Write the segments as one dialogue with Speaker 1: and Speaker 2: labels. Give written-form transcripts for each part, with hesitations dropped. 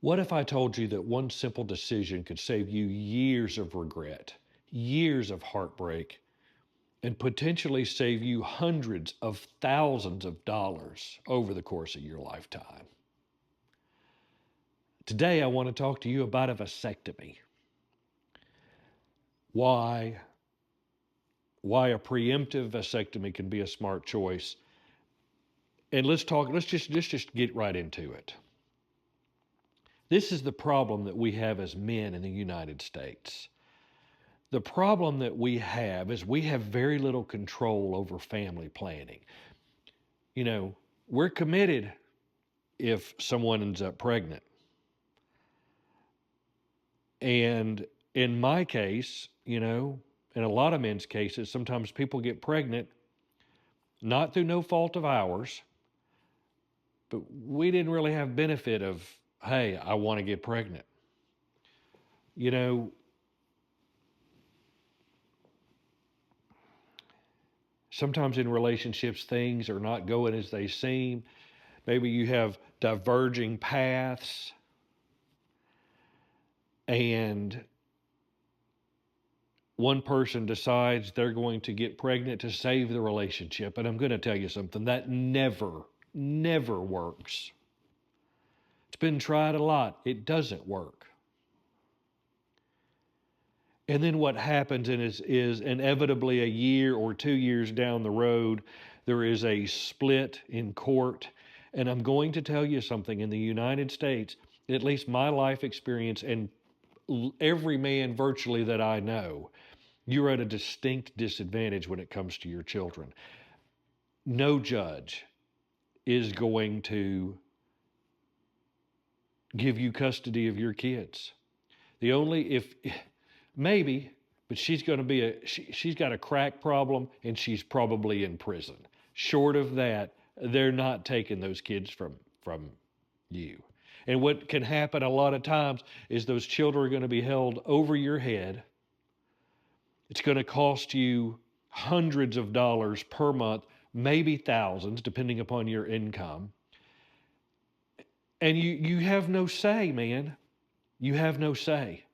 Speaker 1: What if I told you that one simple decision could save you years of regret, years of heartbreak, and potentially save you hundreds of thousands of dollars over the course of your lifetime? Today, I want to talk to you about a vasectomy. Why a preemptive vasectomy can be a smart choice. And let's just get right into it. This is the problem that we have as men in the United States. The problem that we have is we have very little control over family planning. You know, we're committed if someone ends up pregnant. And in my case, in a lot of men's cases, sometimes people get pregnant not through no fault of ours, but we didn't really have benefit of, hey, I want to get pregnant. Sometimes in relationships, things are not going as they seem. Maybe you have diverging paths, and one person decides they're going to get pregnant to save the relationship. And I'm going to tell you something, that never works. It's been tried a lot. It doesn't work. And then what happens is inevitably a year or 2 years down the road, there is a split in court. And I'm going to tell you something, in the United States, at least my life experience and every man virtually that I know, you're at a distinct disadvantage when it comes to your children. No judge is going to give you custody of your kids. Maybe, but she's going to be she's got a crack problem and she's probably in prison. Short of that, they're not taking those kids from you. And what can happen a lot of times is those children are going to be held over your head. It's going to cost you hundreds of dollars per month, maybe thousands, depending upon your income. And you have no say, man. You have no say.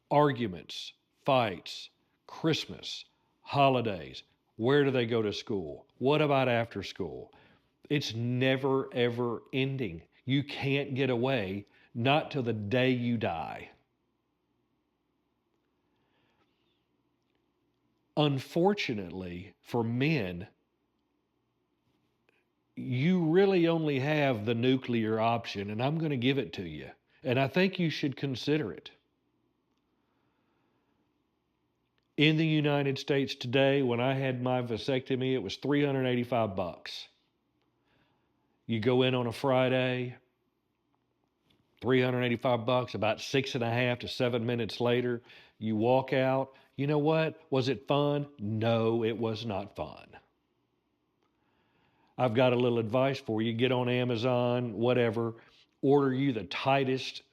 Speaker 1: Arguments, fights, Christmas, holidays. Where do they go to school? What about after school? It's never, ever ending. You can't get away, not till the day you die. Unfortunately, for men, you really only have the nuclear option, and I'm going to give it to you. And I think you should consider it. In the United States today, when I had my vasectomy, it was $385. You go in on a Friday, $385, about 6.5 to 7 minutes later, you walk out. You know what? Was it fun? No, it was not fun. I've got a little advice for you. Get on Amazon, whatever, order you the tightest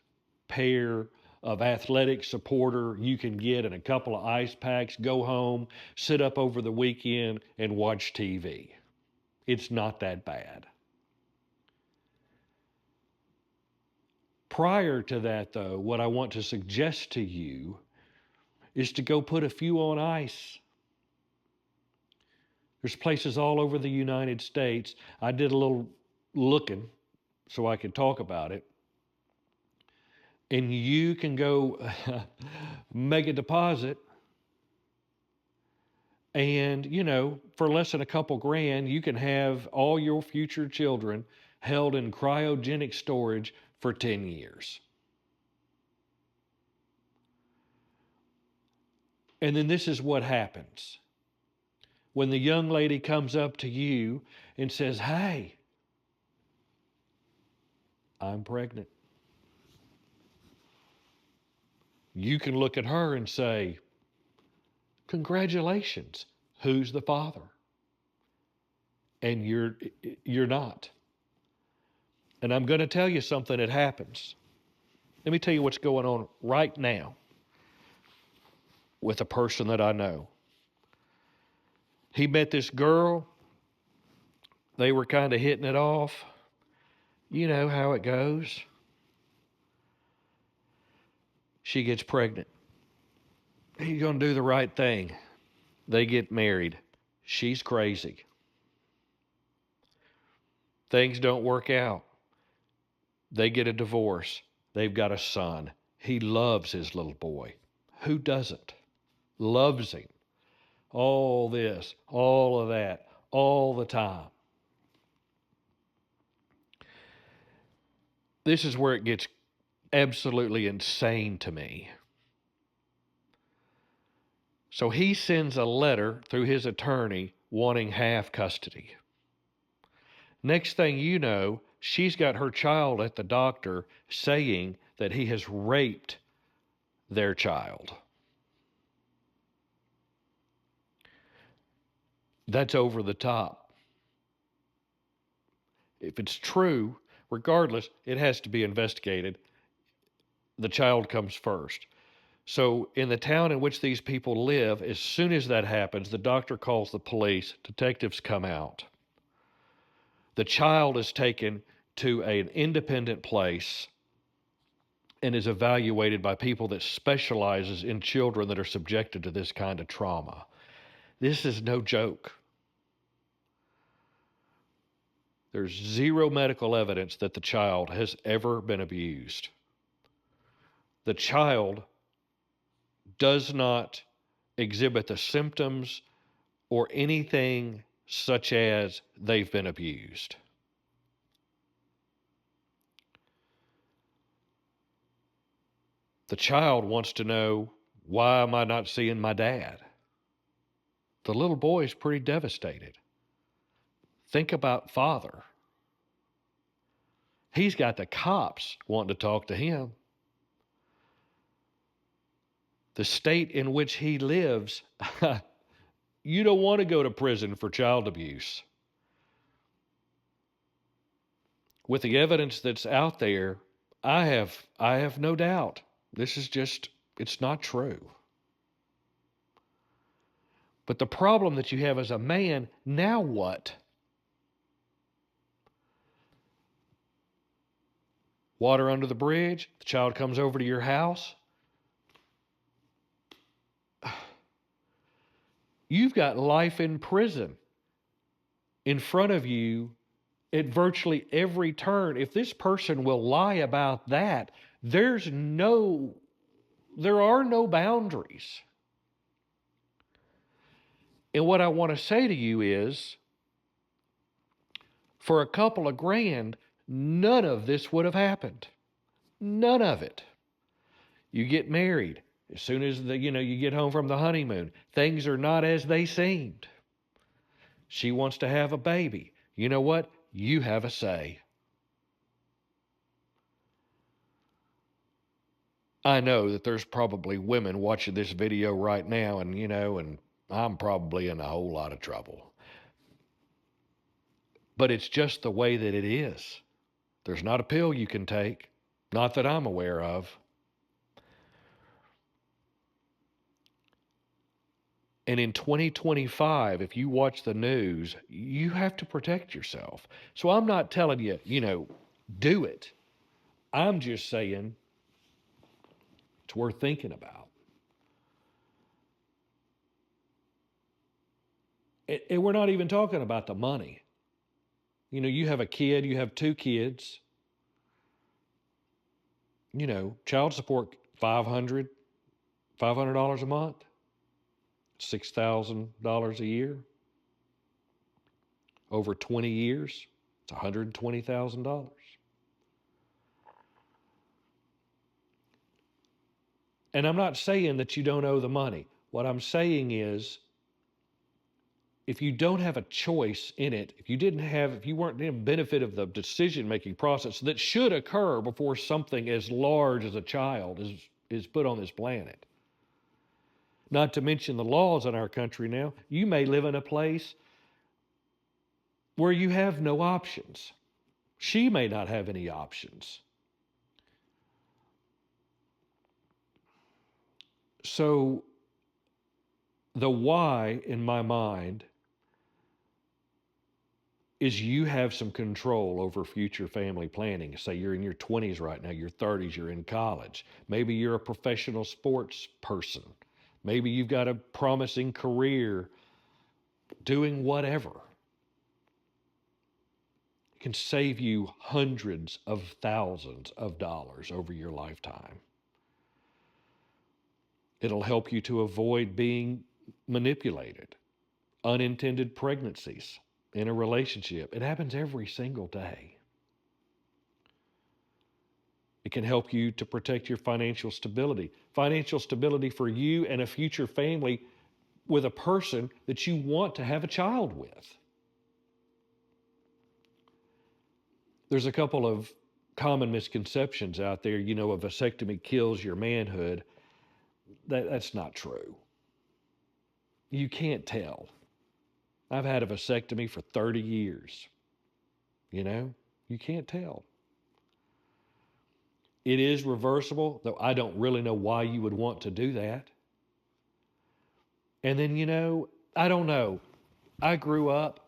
Speaker 1: pair of athletic supporter you can get and a couple of ice packs, go home, sit up over the weekend and watch TV. It's not that bad. Prior to that, though, what I want to suggest to you is to go put a few on ice. There's places all over the United States. I did a little looking so I could talk about it. And you can go make a deposit and, for less than a couple grand, you can have all your future children held in cryogenic storage for 10 years. And then this is what happens. When the young lady comes up to you and says, hey, I'm pregnant. You can look at her and say, congratulations, who's the father? And you're not. And I'm going to tell you something that happens. Let me tell you what's going on right now with a person that I know. He met this girl. They were kind of hitting it off. You know how it goes. She gets pregnant. He's going to do the right thing. They get married. She's crazy. Things don't work out. They get a divorce. They've got a son. He loves his little boy. Who doesn't? Loves him. All this, all of that, all the time. This is where it gets absolutely insane to me. So he sends a letter through his attorney wanting half custody. Next thing you know, she's got her child at the doctor saying that he has raped their child. That's over the top. If it's true, regardless, it has to be investigated. The child comes first. So, in the town in which these people live, as soon as that happens, the doctor calls the police, detectives come out. The child is taken to an independent place and is evaluated by people that specializes in children that are subjected to this kind of trauma. This is no joke. There's zero medical evidence that the child has ever been abused. The child does not exhibit the symptoms or anything such as they've been abused. The child wants to know, why am I not seeing my dad? The little boy is pretty devastated. Think about father. He's got the cops wanting to talk to him. The state in which he lives, you don't want to go to prison for child abuse. With the evidence that's out there, I have no doubt this is just, it's not true. But the problem that you have as a man, now what? Water under the bridge, the child comes over to your house. You've got life in prison in front of you at virtually every turn. If this person will lie about that, there are no boundaries. And what I want to say to you is, for a couple of grand, none of this would have happened. None of it. You get married. As soon as you get home from the honeymoon, things are not as they seemed. She wants to have a baby. You know what? You have a say. I know that there's probably women watching this video right now, and I'm probably in a whole lot of trouble. But it's just the way that it is. There's not a pill you can take, not that I'm aware of. And in 2025, if you watch the news, you have to protect yourself. So I'm not telling you, do it. I'm just saying it's worth thinking about. And we're not even talking about the money. You have a kid, you have two kids. Child support $500 a month, $6,000 a year. Over 20 years, it's $120,000. And I'm not saying that you don't owe the money. What I'm saying is, if you don't have a choice in it, if you weren't in benefit of the decision-making process that should occur before something as large as a child is put on this planet. Not to mention the laws in our country now. You may live in a place where you have no options. She may not have any options. So the why in my mind is you have some control over future family planning. Say you're in your 20s right now, your 30s, you're in college. Maybe you're a professional sports person. Maybe you've got a promising career doing whatever. It can save you hundreds of thousands of dollars over your lifetime. It'll help you to avoid being manipulated, unintended pregnancies in a relationship. It happens every single day. It can help you to protect your financial stability for you and a future family with a person that you want to have a child with. There's a couple of common misconceptions out there. A vasectomy kills your manhood. That's not true. You can't tell. I've had a vasectomy for 30 years. You can't tell. It is reversible, though I don't really know why you would want to do that. And then, I don't know. I grew up,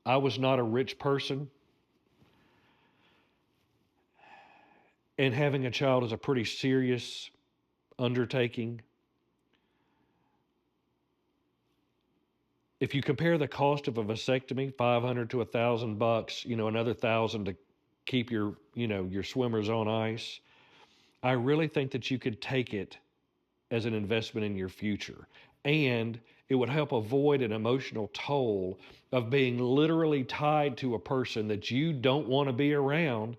Speaker 1: I was not a rich person. And having a child is a pretty serious undertaking. If you compare the cost of a vasectomy, $500 to $1,000, another $1,000 to keep your swimmers on ice, I really think that you could take it as an investment in your future. And it would help avoid an emotional toll of being literally tied to a person that you don't want to be around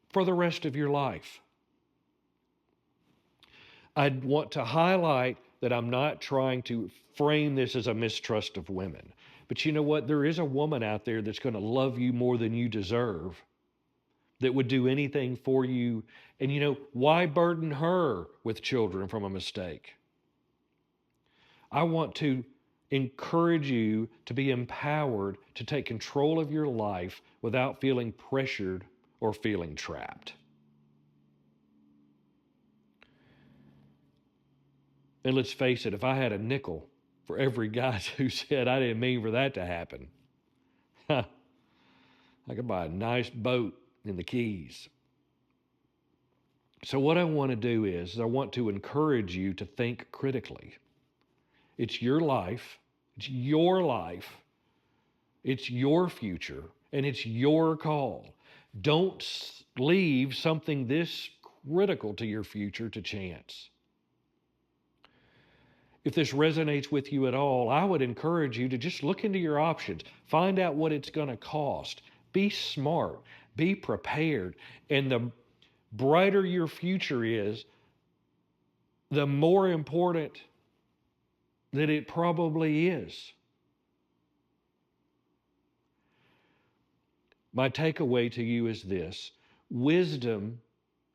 Speaker 1: for the rest of your life. I'd want to highlight that I'm not trying to frame this as a mistrust of women. But you know what? There is a woman out there that's going to love you more than you deserve, that would do anything for you. And why burden her with children from a mistake? I want to encourage you to be empowered to take control of your life without feeling pressured or feeling trapped. And let's face it, if I had a nickel for every guy who said I didn't mean for that to happen, I could buy a nice boat in the Keys. So what I want to do is I want to encourage you to think critically. It's your life. It's your life. It's your future. And it's your call. Don't leave something this critical to your future to chance. If this resonates with you at all, I would encourage you to just look into your options. Find out what it's going to cost. Be smart. Be prepared. And the brighter your future is, the more important that it probably is. My takeaway to you is this: wisdom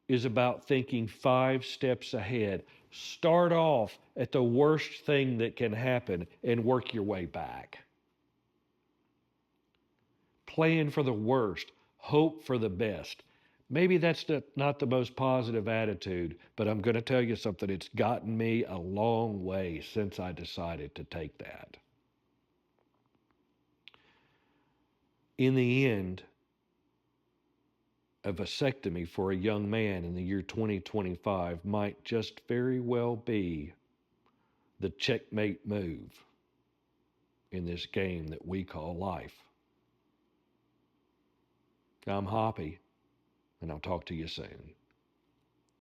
Speaker 1: is about thinking 5 steps ahead. Start off at the worst thing that can happen and work your way back. Plan for the worst, hope for the best. Maybe that's not the most positive attitude, but I'm going to tell you something. It's gotten me a long way since I decided to take that. In the end, a vasectomy for a young man in the year 2025 might just very well be the checkmate move in this game that we call life. I'm Hoppy, and I'll talk to you soon.